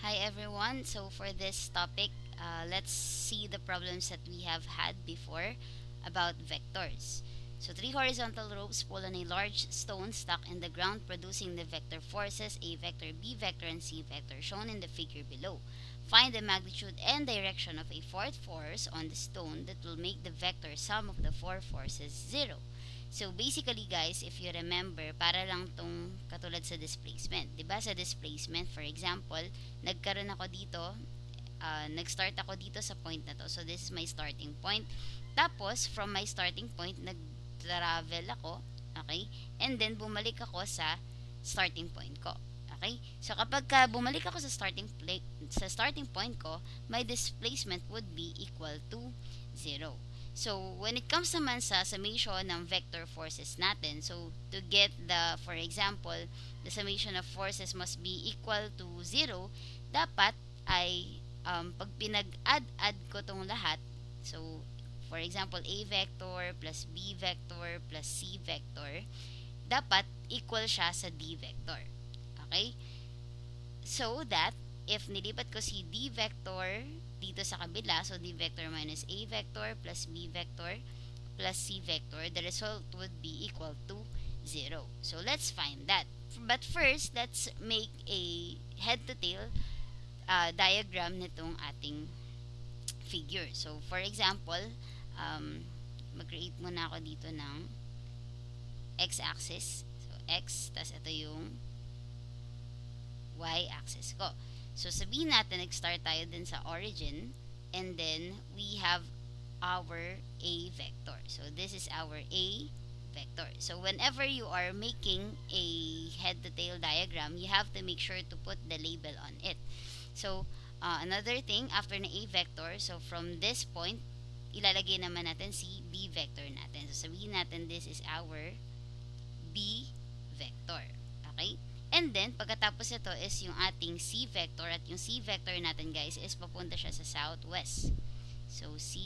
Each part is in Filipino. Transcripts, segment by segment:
Hi everyone. So for this topic, let's see the problems that we have had before about vectors. So three horizontal ropes pull on a large stone stuck in the ground producing the vector forces A vector, B vector, and C vector shown in the figure below. Find the magnitude and direction of a fourth force on the stone that will make the vector sum of the four forces zero. So basically guys, if you remember, para lang tong katulad sa displacement. 'Di ba sa displacement, for example, nagkaroon ako dito, nag-start ako dito sa point na to. So this is my starting point. Tapos from my starting point, nag-travel ako, okay? And then bumalik ako sa starting point ko. Okay? So kapag bumalik ako sa starting point ko, my displacement would be equal to 0. So, when it comes naman sa summation ng vector forces natin, so to get for example, the summation of forces must be equal to 0, dapat ay pag pinag-add ko tong lahat, so for example, A vector plus B vector plus C vector, dapat equal siya sa D vector. Okay? So that, if nilipat ko si D vector dito sa kabila, so D vector minus A vector plus B vector plus C vector, the result would be equal to 0. So let's find that. But first, let's make a head-to-tail diagram nitong ating figure. So for example, mag-create muna ako dito ng x-axis. So x, tas ito yung y-axis ko. So, sabihin natin, nag-start tayo din sa origin, and then, we have our A vector. So, this is our A vector. So, whenever you are making a head-to-tail diagram, you have to make sure to put the label on it. So, another thing, after na A vector, so from this point, ilalagay naman natin si B vector natin. So, sabihin natin, this is our B vector. Okay? And then, pagkatapos ito is yung ating C vector, at yung C vector natin guys is papunta siya sa southwest. So, C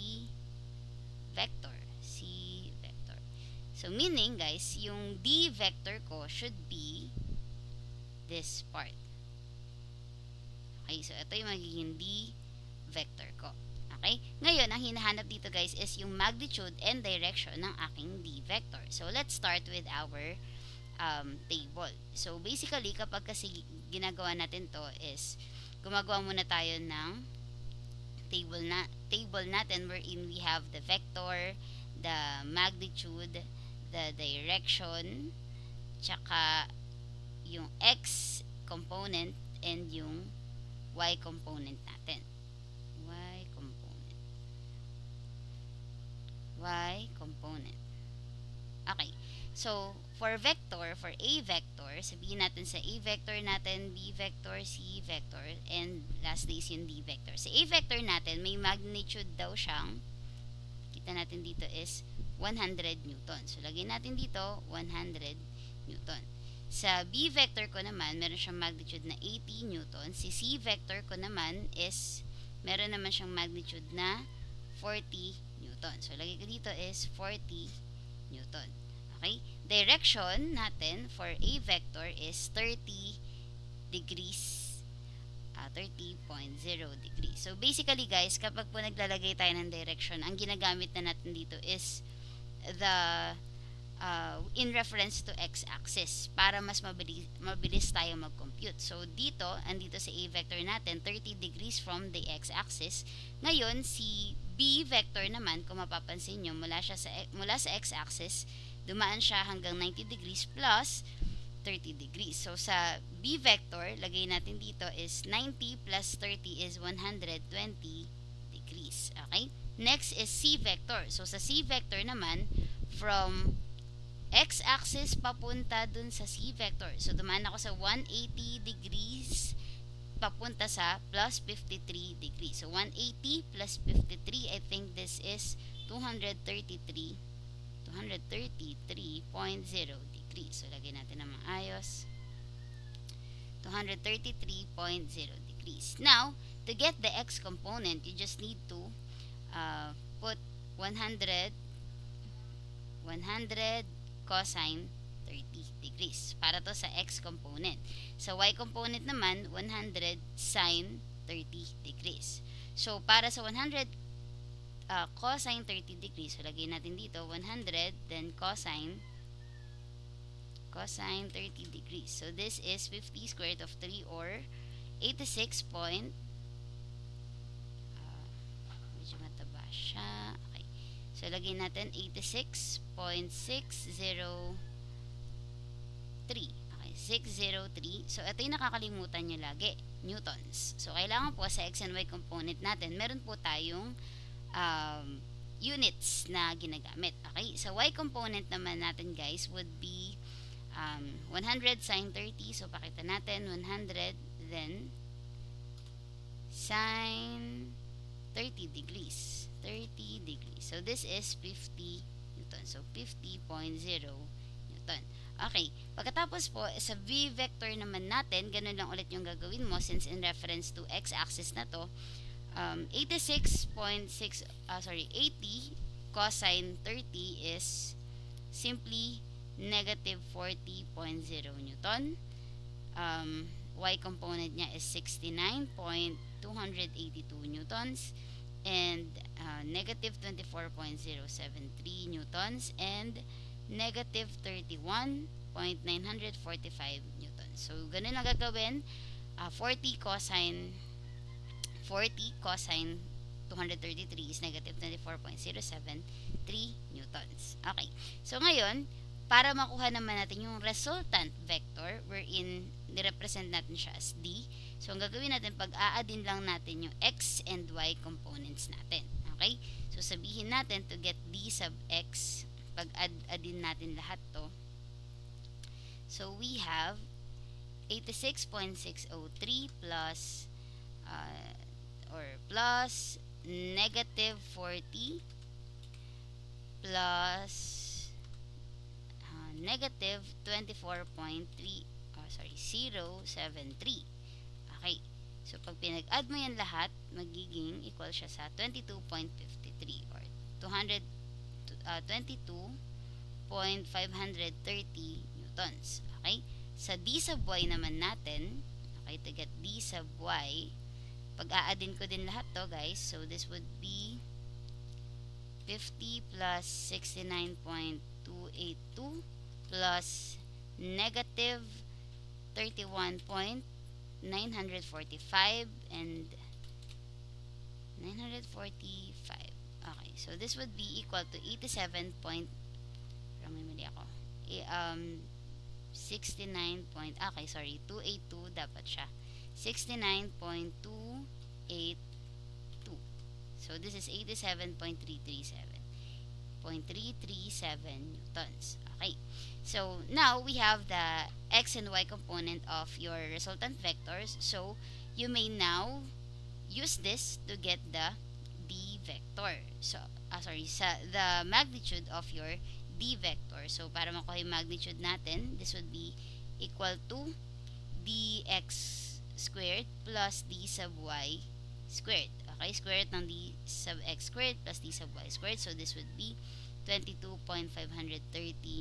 vector. So, meaning guys, yung D vector ko should be this part. Okay, so ito yung magiging D vector ko. Okay? Ngayon, ang hinahanap dito guys is yung magnitude and direction ng aking D vector. So, let's start with our table. So, basically, kapag kasi ginagawa natin to is, gumagawa muna tayo ng table natin wherein we have the vector, the magnitude, the direction, tsaka yung x component and yung y component natin. Y component. Okay. So, for A vector, sabihin natin sa A vector natin, B vector, C vector, and lastly is yung D vector. Sa A vector natin, may magnitude daw siyang, kita natin dito is 100 Newton. So, lagyan natin dito 100 Newton. Sa B vector ko naman, meron siyang magnitude na 80 Newton. Si C vector ko naman is, meron naman siyang magnitude na 40 Newton. So, lagay ko dito is 40 Newton. Okay? Direction natin for A vector is 30 degrees, 30.0 degrees. So, basically guys, kapag po naglalagay tayo ng direction, ang ginagamit na natin dito is the in reference to x-axis para mas mabilis tayo mag-compute. So, andito sa A vector natin, 30 degrees from the x-axis. Ngayon, si B vector naman, kung mapapansin nyo, mula sa x-axis, dumaan siya hanggang 90 degrees plus 30 degrees. So, sa B vector, lagay natin dito is 90 plus 30 is 120 degrees. Okay? Next is C vector. So, sa C vector naman, from x-axis papunta dun sa C vector. So, dumaan ako sa 180 degrees papunta sa plus 53 degrees. So, 180 plus 53, I think this is 233.0 degrees. So, lagyan natin ng maayos. 233.0 degrees. Now, to get the x component, you just need to put 100 cosine 30 degrees. Para to sa x component. Sa y component naman, 100 sine 30 degrees. So, para sa 100 cosine 30 degrees, so lagay natin dito 100, then cosine 30 degrees. So, this is 50 square root of 3 or 86 point, medyo mataba siya. Okay. So, lagay natin 86.603. Okay, 603. So, ito yung nakakalimutan nyo lagi. Newtons. So, kailangan po sa x and y component natin, meron po tayong units na ginagamit. Okay? Sa y component naman natin, guys, would be 100 sine 30. So, pakita natin 100, then sine 30 degrees. 30 degrees. So, this is 50 Newton. So, 50.0 Newton. Okay. Pagkatapos po, sa v vector naman natin, ganun lang ulit yung gagawin mo since in reference to x-axis na to. 80 cosine 30 is simply negative 40.0 Newton. Y component niya is 69.282 Newtons and negative 24.073 Newtons and negative 31.945 Newtons. So, ganun lang gagawin. 40 cosine 233 is negative 24.073 Newtons. Okay. So, ngayon, para makuha naman natin yung resultant vector wherein nirepresent natin siya as D. So, ang gagawin natin, pag-a-addin lang natin yung x and y components natin. Okay? So, sabihin natin to get D sub x, pag-addin natin lahat to. So, we have 86.603 plus plus negative 40 plus negative 073. Okay. So, pag pinag-add mo yan lahat, magiging equal siya sa 22.53 or 22.530 Newtons. Okay. Sa D sub y naman natin, okay, to get D sub y, pag-a-addin ko din lahat to, guys. So, this would be 50 plus 69.282 plus negative 31.945 and 945. Okay, so this would be equal to 87 point, may mali ako, 69 point, okay, sorry, 282 dapat siya, 69.282. So this is 87.337 Newtons. Okay. So now we have the x and y component of your resultant vectors. So you may now use this to get the d vector. So the magnitude of your d vector. So para makuha yung magnitude natin, this would be equal to dx squared plus d sub y squared. Okay, square root ng d sub x squared plus d sub y squared. So this would be 22.530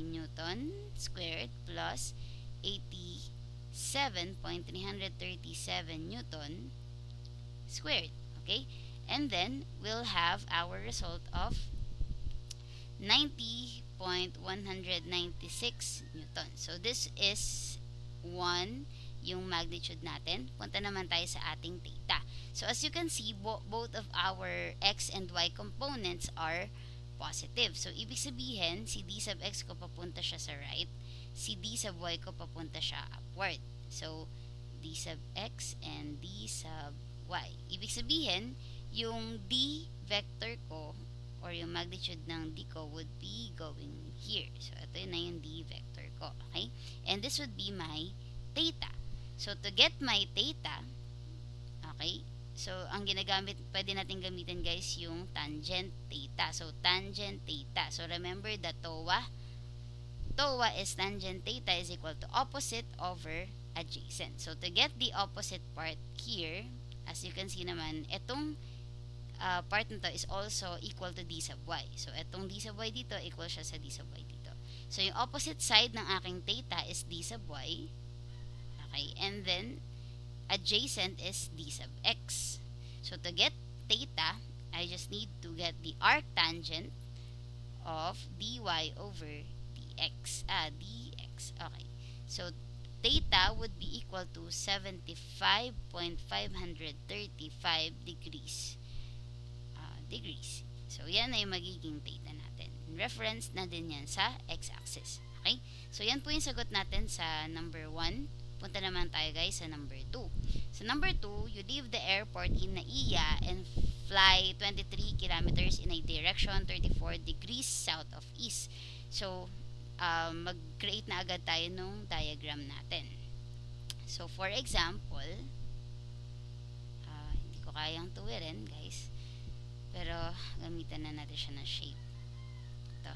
Newton squared plus 87.337 Newton squared. Okay, and then we'll have our result of 90.196 Newton. So this is 1 yung magnitude natin. Punta naman tayo sa ating theta. So as you can see, both of our x and y components are positive. So ibig sabihin, si d sub x ko papunta siya sa right, si d sub y ko papunta siya upward. So d sub x and d sub y. Ibig sabihin, yung d vector ko or yung magnitude ng d ko would be going here. So ito na yung d vector ko. Okay? And this would be my theta. So, to get my theta, okay, so, ang ginagamit, pwede natin gamitin, guys, yung tangent theta. So, tangent theta. So, remember the TOA. TOA is tangent theta is equal to opposite over adjacent. So, to get the opposite part here, as you can see naman, itong part nito is also equal to d sub y. So, itong d sub y dito, equal siya sa d sub y dito. So, yung opposite side ng aking theta is d sub y. Okay, and then adjacent is d sub x. So, to get theta, I just need to get the arctangent of dy over dx. Okay. So, theta would be equal to 75.535 degrees. So, yan ay magiging theta natin. Reference na din yan sa x-axis. Okay? So, yan po yung sagot natin sa number 1. Punta naman tayo guys sa number 2. So, number 2, you leave the airport in Naiya and fly 23 kilometers in a direction 34 degrees south of east. So, mag-create na agad tayo nung diagram natin. So, for example, hindi ko kayang tuwirin guys. Pero, gamitan na natin siya ng shape. Ito.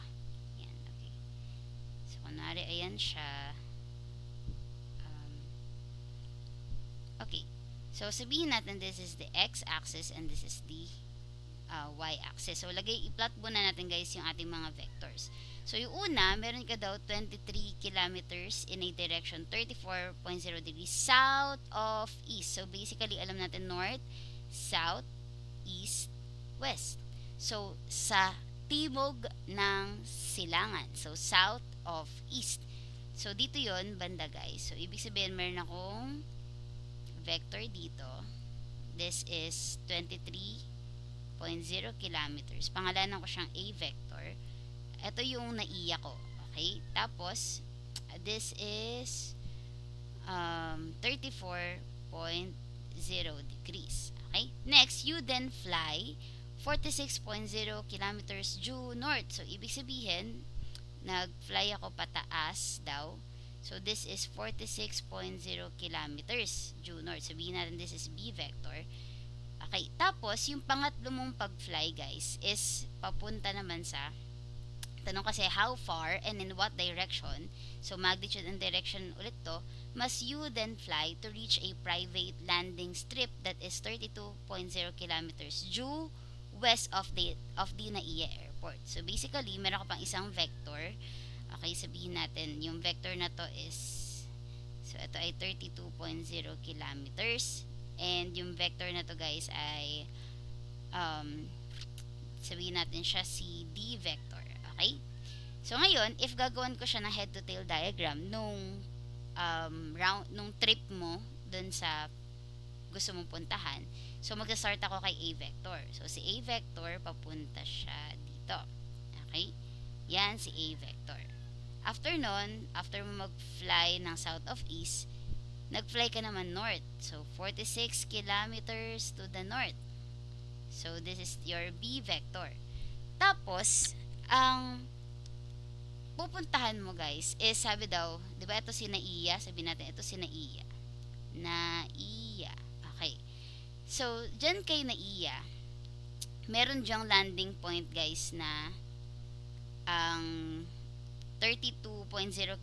Yan, okay. So, kunwari, ayan siya. Okay. So, sabihin natin this is the x-axis and this is the y-axis. So, i-plot muna natin guys yung ating mga vectors. So, yung una, meron ka daw 23 kilometers in a direction 34.0 degrees south of east. So, basically, alam natin north, south, east, west. So, sa timog ng silangan. So, south of east. So, dito yon banda guys. So, ibig sabihin, meron akong vector dito. This is 23.0 kilometers. Pangalanan ko siyang A vector. Ito yung naiya ko. Okay? Tapos, this is 34.0 degrees. Okay? Next, you then fly 46.0 kilometers due north. So, ibig sabihin, nag-fly ako pataas daw. So, this is 46.0 kilometers due north. Sabihin natin this is B vector. Okay. Tapos, yung pangatlo mong pag-fly, guys, is papunta naman sa, tanong kasi how far and in what direction. So, magnitude and direction ulit to. Must you then fly to reach a private landing strip that is 32.0 kilometers due west of the Naiya Airport. So, basically, meron ka pang isang vector. Okay, sabihin natin, yung vector na to is, so ito ay 32.0 kilometers. And yung vector na to guys ay, sabihin natin siya si D vector. Okay? So ngayon, if gagawin ko siya ng head to tail diagram nung trip mo dun sa gusto mong puntahan, so magsa-start ako kay A vector. So si A vector, papunta siya dito. Okay? Yan si A vector. After nun, after mo mag-fly ng south of east, nag-fly ka naman north. So, 46 kilometers to the north. So, this is your B vector. Tapos, ang pupuntahan mo guys is, sabi daw, di ba ito si Naiya? Sabi natin, ito si Naiya. Naiya. Okay. So, dyan kay Naiya, meron dyang landing point guys na ang 32.0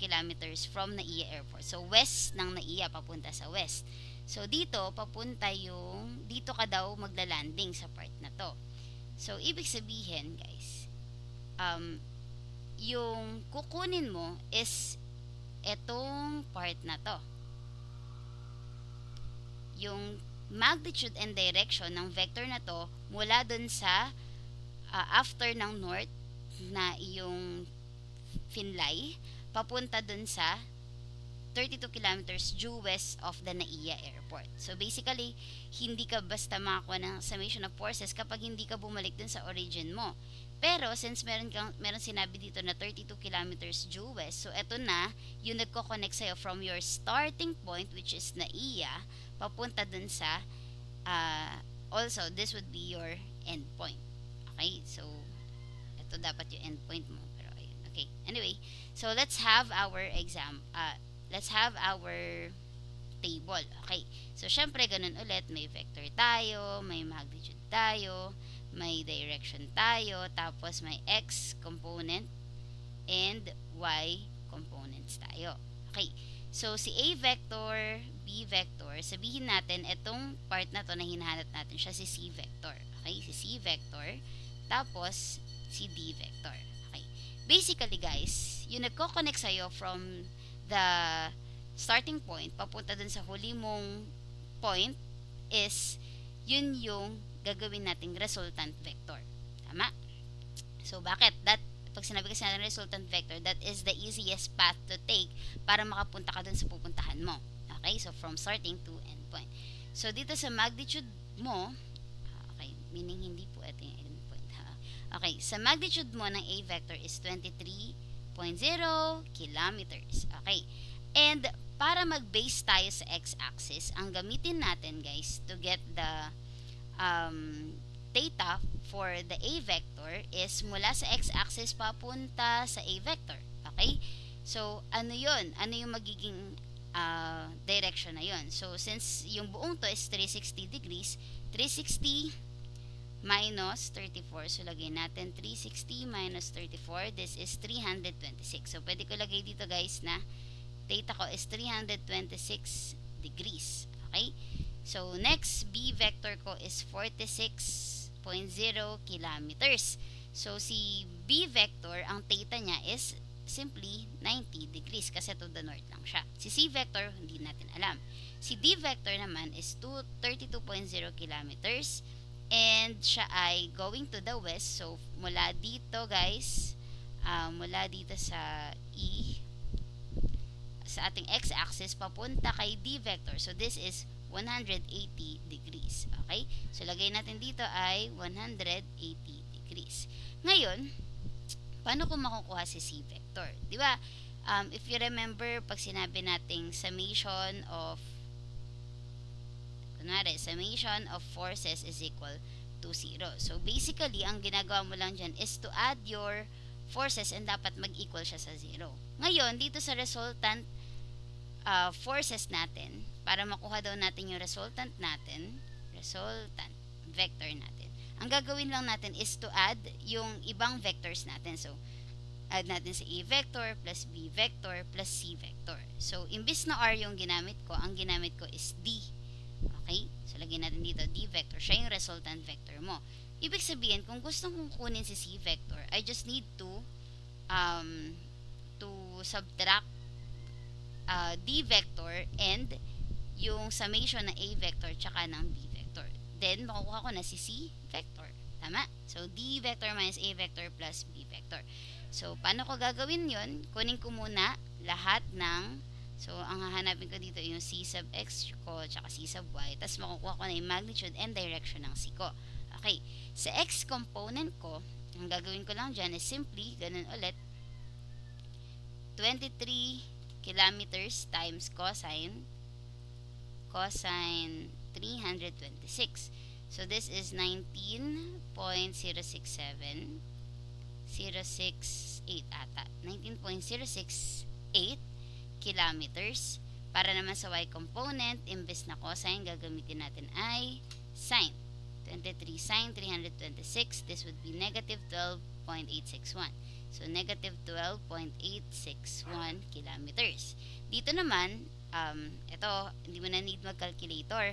kilometers from Naiya Airport. So, west ng Naiya, papunta sa west. So, dito, papunta yung, dito ka daw magla-landing sa part na to. So, ibig sabihin, guys, yung kukunin mo is etong part na to. Yung magnitude and direction ng vector na to mula dun sa after ng north na iyong finlay, papunta dun sa 32 kilometers due west of the Naiya Airport. So basically, hindi ka basta makakuha ng summation of forces kapag hindi ka bumalik dun sa origin mo. Pero since meron sinabi dito na 32 kilometers due west, so eto na yung nagko-connect sa'yo from your starting point, which is Naiya, papunta dun sa also this would be your end point. Okay? So ito dapat yung end point mo. Okay, anyway, so let's have our let's have our table. Okay, so syempre ganun ulit, may vector tayo, may magnitude tayo, may direction tayo, tapos may x component and y components tayo. Okay, so si A vector, B vector, sabihin natin itong part na to na hinahanap natin siya si C vector. Okay, si C vector, tapos si D vector. basically guys, yung nagko-connect sa'yo from the starting point papunta dun sa huli mong point is yun yung gagawin nating resultant vector. Tama? So, bakit? Pag sinabi kasi natin resultant vector, that is the easiest path to take para makapunta ka dun sa pupuntahan mo. Okay? So, from starting to end point. So, dito sa magnitude mo, okay, meaning hindi po ito yung end point. Okay, sa magnitude mo ng A vector is 23.0 kilometers. Okay. And, para mag-base tayo sa x-axis, ang gamitin natin, guys, to get the theta for the A vector is mula sa x-axis papunta sa A vector. Okay? So, ano yun? Ano yung magiging direction na yun? So, since yung buong to is 360 degrees, 360 minus 34. So, lagay natin 360 minus 34. This is 326. So, pwede ko lagay dito guys na theta ko is 326 degrees. Okay? So, next, B vector ko is 46.0 kilometers. So, si B vector, ang theta niya is simply 90 degrees kasi to the north lang siya. Si C vector, hindi natin alam. Si D vector naman is 32.0 kilometers and siya ay going to the west. So, mula dito guys, mula dito sa E, sa ating x-axis, papunta kay D vector. So, this is 180 degrees. Okay? So, lagay natin dito ay 180 degrees. Ngayon, paano ko makukuha si C vector? Di ba? If you remember, pag sinabi nating summation of forces is equal to 0. So, basically, ang ginagawa mo lang dyan is to add your forces and dapat mag-equal siya sa 0. Ngayon, dito sa resultant forces natin, para makuha daw natin yung resultant vector natin, ang gagawin lang natin is to add yung ibang vectors natin. So, add natin sa A vector plus B vector plus C vector. So, imbis na R yung ginamit ko, ang ginamit ko is D. Okay? So, lagyan natin dito D vector. Siya yung resultant vector mo. Ibig sabihin, kung gusto kong kunin si C vector, I just need to subtract D vector and yung summation ng A vector tsaka ng B vector. Then, makukuha ko na si C vector. Tama? So, D vector minus A vector plus B vector. So, paano ko gagawin yun? Kunin ko muna lahat ng, so, ang hahanapin ko dito yung C sub X ko tsaka C sub Y. Tapos, makukuha ko na yung magnitude and direction ng C ko. Okay. Sa X component ko, ang gagawin ko lang dyan is simply, ganun ulit, 23 kilometers times cosine 326. So, this is 19.067 ata. 19.068 kilometers. Para naman sa y component, imbes na cosine, gagamitin natin ay sine. 23 sine 326. This would be negative 12.861. So, negative 12.861 kilometers. Dito naman, ito, hindi mo na need mag-calculator.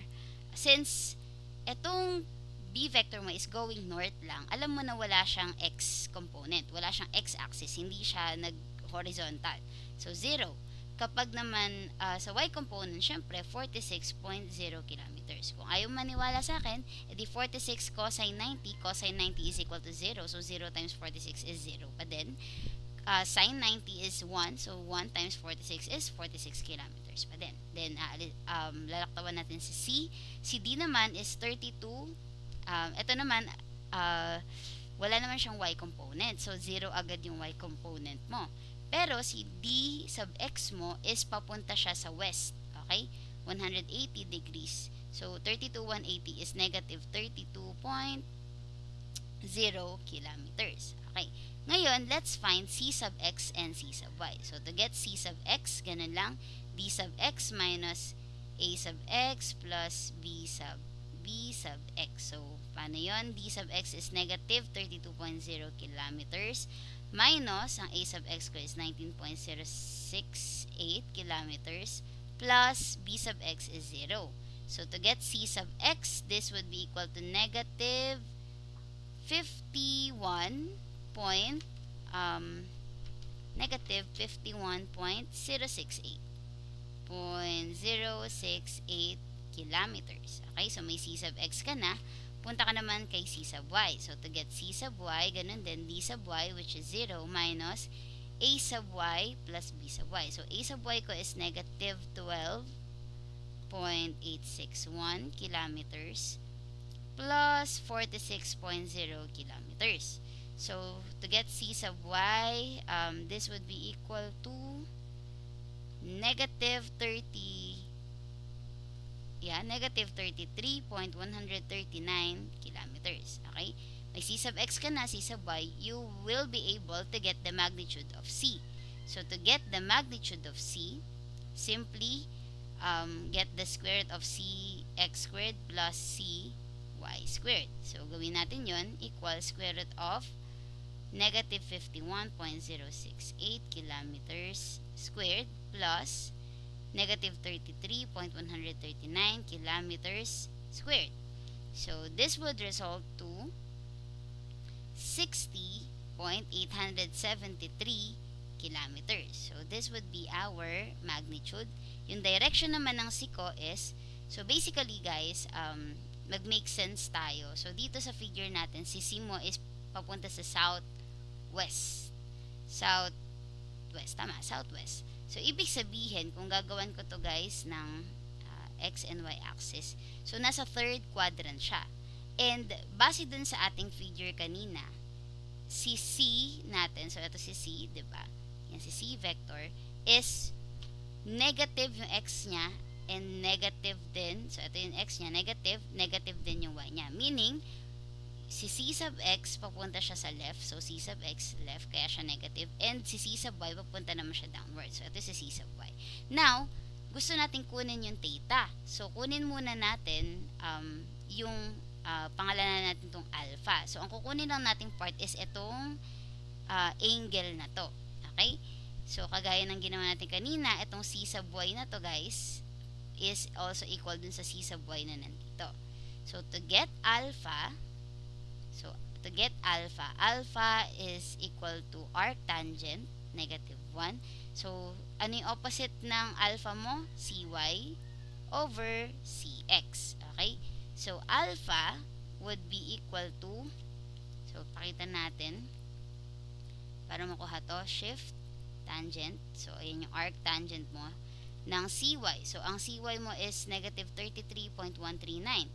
Since itong B vector mo is going north lang, alam mo na wala siyang x component. Wala siyang x-axis. Hindi siya nag-horizontal. So, 0. Kapag naman sa y component, syempre, 46.0 kilometers. Kung ayaw maniwala sa akin, edi 46 cosine 90. Cosine 90 is equal to 0. So, 0 times 46 is 0 pa din. Sine 90 is 1. So, 1 times 46 is 46 kilometers pa din. Then, lalaktawan natin si C. Si D naman is 32. Ito naman, wala naman siyang y component. So, 0 agad yung y component mo. Pero, si D sub X mo is papunta siya sa west. Okay? 180 degrees. So, 32,180 is negative 32.0 kilometers. Okay. Ngayon, let's find C sub X and C sub Y. So, to get C sub X, ganun lang. D sub X minus A sub X plus B sub X. So, paano yun? D sub X is negative 32.0 kilometers minus, ang A sub X ko is 19.068 kilometers plus B sub X is 0. So, to get C sub X, this would be equal to negative 51. negative 51.068. 0.068 kilometers. Okay, so may c sub x ka na. Punta ka naman kay c sub y. So, to get c sub y, ganun din, d sub y, which is 0, minus a sub y plus b sub y. So, a sub y ko is negative 12.861 kilometers plus 46.0 kilometers. So, to get c sub y, this would be equal to negative 33.139 kilometers. Okay? May c sub x ka na, c sub y, you will be able to get the magnitude of c. So, to get the magnitude of c, simply get the square root of cx squared plus cy squared. So, gawin natin yon, equal square root of negative 51.068 kilometers squared plus negative 33.139 kilometers squared. So, this would result to 60.873 kilometers. So, this would be our magnitude. Yung direction naman ng C ko is, so basically guys, mag-make sense tayo. So, dito sa figure natin, si C mo is papunta sa southwest. Southwest. So, ibig sabihin, kung gagawan ko to guys ng x and y axis, so nasa third quadrant siya. And, base dun sa ating figure kanina, si C natin, so ito si C, diba? Yan si C vector, is negative yung x niya, and negative din, so ito yung x niya, negative din yung y niya. Meaning, si c sub x papunta siya sa left, so c sub x left, kaya siya negative, and si c sub y papunta naman siya downward, so ito si c sub y. Now, gusto natin kunin yung theta, so kunin muna natin yung pangalanan natin itong alpha. So, ang kukunin lang nating part is itong angle na to, okay? So, kagaya ng ginawa natin kanina, itong c sub y na to guys is also equal dun sa c sub y na nandito. So, to get alpha is equal to arctangent, negative 1. So, ano yung opposite ng alpha mo? Cy over cx. Okay? So, alpha would be equal to, so, pakita natin, para makuha to, shift, tangent. So, ayan yung arctangent mo ng cy. So, ang cy mo is negative 33.139.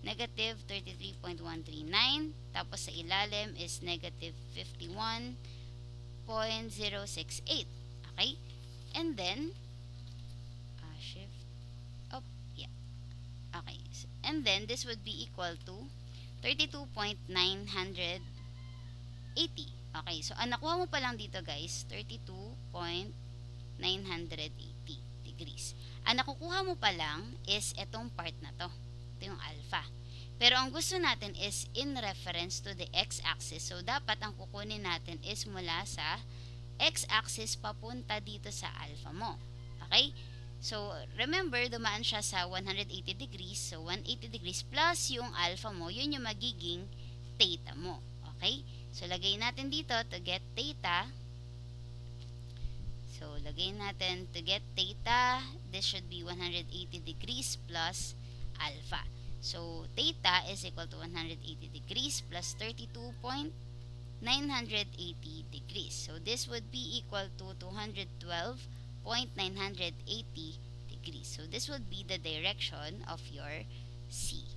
Negative 33.139, tapos sa ilalim is negative 51.068. Okay? And then, shift up, yeah. Okay. And then, this would be equal to 32.980. Okay. So, ang nakuha mo pa lang dito guys, 32.980 degrees. Ang nakukuha mo pa lang is itong part na to. Ito yung alpha. Pero ang gusto natin is in reference to the x-axis. So, dapat ang kukunin natin is mula sa x-axis papunta dito sa alpha mo. Okay? So, remember, dumaan siya sa 180 degrees. So, 180 degrees plus yung alpha mo, yun yung magiging theta mo. Okay? So, lagay natin dito to get theta. So, lagay natin to get theta. This should be 180 degrees plus alpha. So, theta is equal to 180 degrees plus 32.980 degrees. So, this would be equal to 212.980 degrees. So, this would be the direction of your C.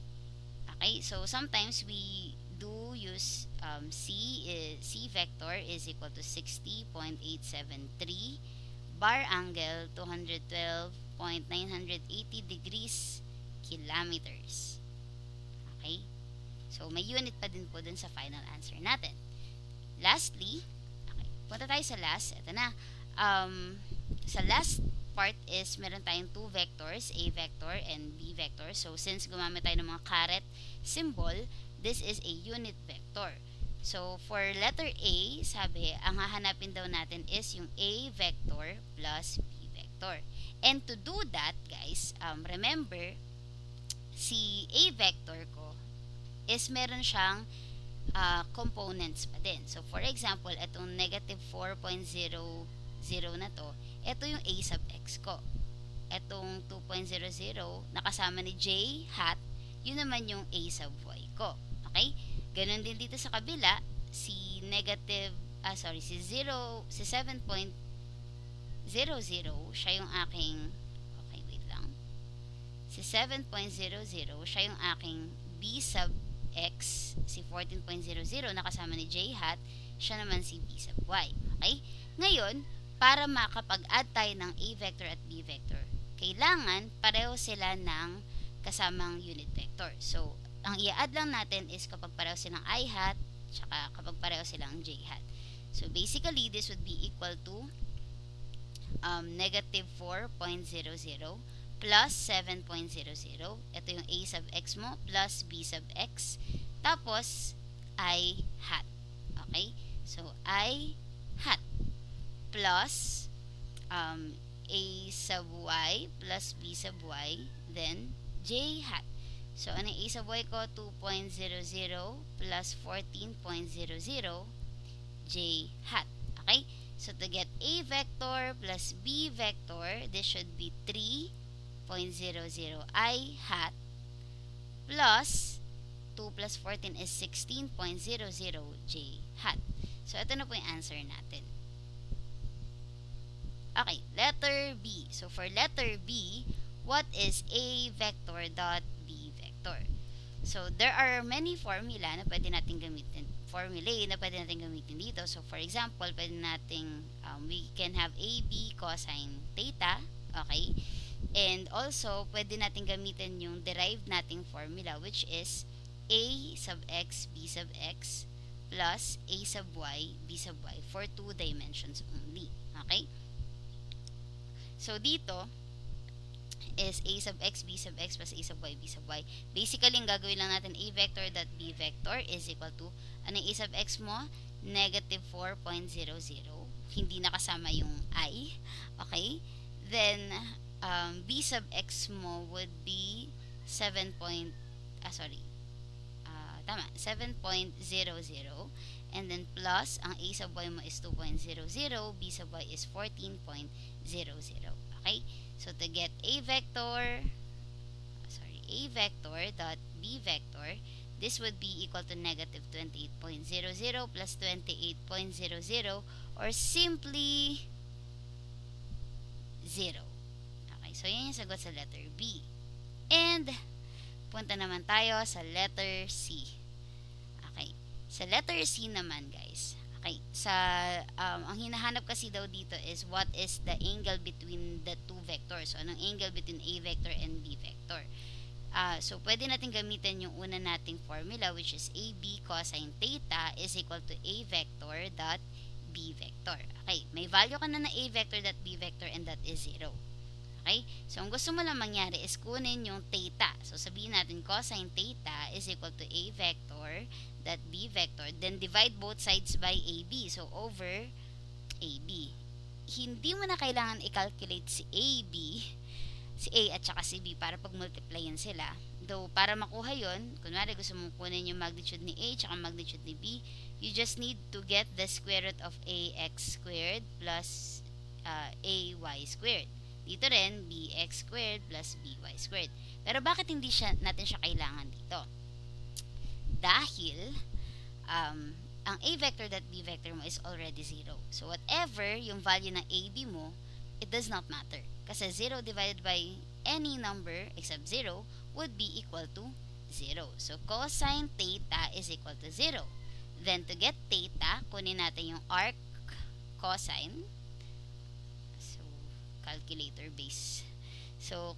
Okay? So, sometimes we do use C vector is equal to 60.873 bar angle 212.980 degrees kilometers. Okay? So, may unit pa din po dun sa final answer natin. Lastly, okay, punta tayo sa last. Ito na. Sa last part is meron tayong two vectors, A vector and B vector. So, since gumamit tayo ng mga caret symbol, this is a unit vector. So, for letter A, sabi, ang hahanapin daw natin is yung A vector plus B vector. And to do that, guys, remember, si A vector ko is meron siyang components pa din. So, for example, itong negative 4.0 0 na to, ito yung a sub x ko. Etong 2.00 nakasama ni j hat, yun naman yung a sub y ko. Okay? Ganun din dito sa kabila, si si 7.00, siya yung aking, okay, wait lang. Si 7.00, siya yung aking b sub x, si 14.00 nakasama ni j hat, siya naman si b sub y. Okay? Ngayon, para makapag-add tayo ng a vector at b vector, kailangan pareho sila ng kasamang unit vector. So, ang i-add lang natin is kapag pareho silang I hat, tsaka kapag pareho silang j hat. So, basically, this would be equal to negative 4.00 plus 7.00. Ito yung a sub x mo plus b sub x. Tapos, I hat. Okay? So, I hat plus a sub y plus b sub y, then j hat. So, ano yung a sub y ko? 2.00 plus 14.00 j hat. Okay? So, to get a vector plus b vector, this should be 3.00 I hat plus 2 plus 14 is 16.00 j hat. So, ito na po yung answer natin. Okay, letter B. So, for letter B, what is a vector dot b vector? So, there are many formulae na pwede natin gamitin dito. So, for example, pwede nating, we can have AB cosine theta, okay? And also, pwede natin gamitin yung derived nating formula, which is A sub x, B sub x, plus A sub y, B sub y, for 2 dimensions only, okay? So, dito is a sub x, b sub x plus a sub y, b sub y. Basically, ang gagawin lang natin, a vector dot b vector is equal to, ano yung a sub x mo? Negative 4.00. Hindi nakasama yung I. Okay? Then, b sub x mo would be 7. Tama, 7.00. And then plus, ang a sub y mo is 2.00, b sub y is 14.00. Okay? So, to get a vector dot b vector, this would be equal to negative 28.00 plus 28.00, or simply 0. Okay, so yan yung sagot sa letter B. And, punta naman tayo sa letter C. Okay, sa letter C naman, guys. Okay, ang hinahanap kasi daw dito is what is the angle between the two vectors. So, anong angle between a vector and b vector? So, pwede natin gamitin yung una nating formula, which is AB cosine theta is equal to a vector dot b vector. Okay, may value ka na a vector dot b vector, and that is 0. Okay, so ang gusto mo lang mangyari is kunin yung theta. So, sabihin natin cosine theta is equal to a vector that b vector, then divide both sides by AB. So, over AB. Hindi mo na kailangan i-calculate si AB, si A at saka si B para pag-multiplyan sila. Though, para makuha yon, kunwari gusto mong kunin yung magnitude ni A at saka magnitude ni B, you just need to get the square root of AX squared plus AY squared. Dito rin, BX squared plus BY squared. Pero bakit hindi natin siya kailangan dito? Dahil ang a vector dot b vector mo is already 0. So, whatever yung value ng AB mo, it does not matter. Kasi 0 divided by any number except 0 would be equal to 0. So, cosine theta is equal to 0. Then, to get theta, kunin natin yung arc cosine. So, calculator base. So,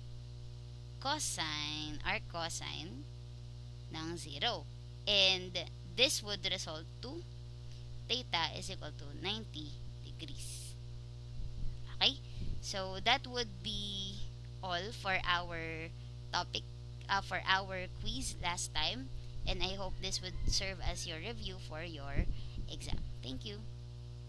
arc cosine ng 0. And this would result to theta is equal to 90 degrees. Okay? So, that would be all for our topic, for our quiz last time. And I hope this would serve as your review for your exam. Thank you.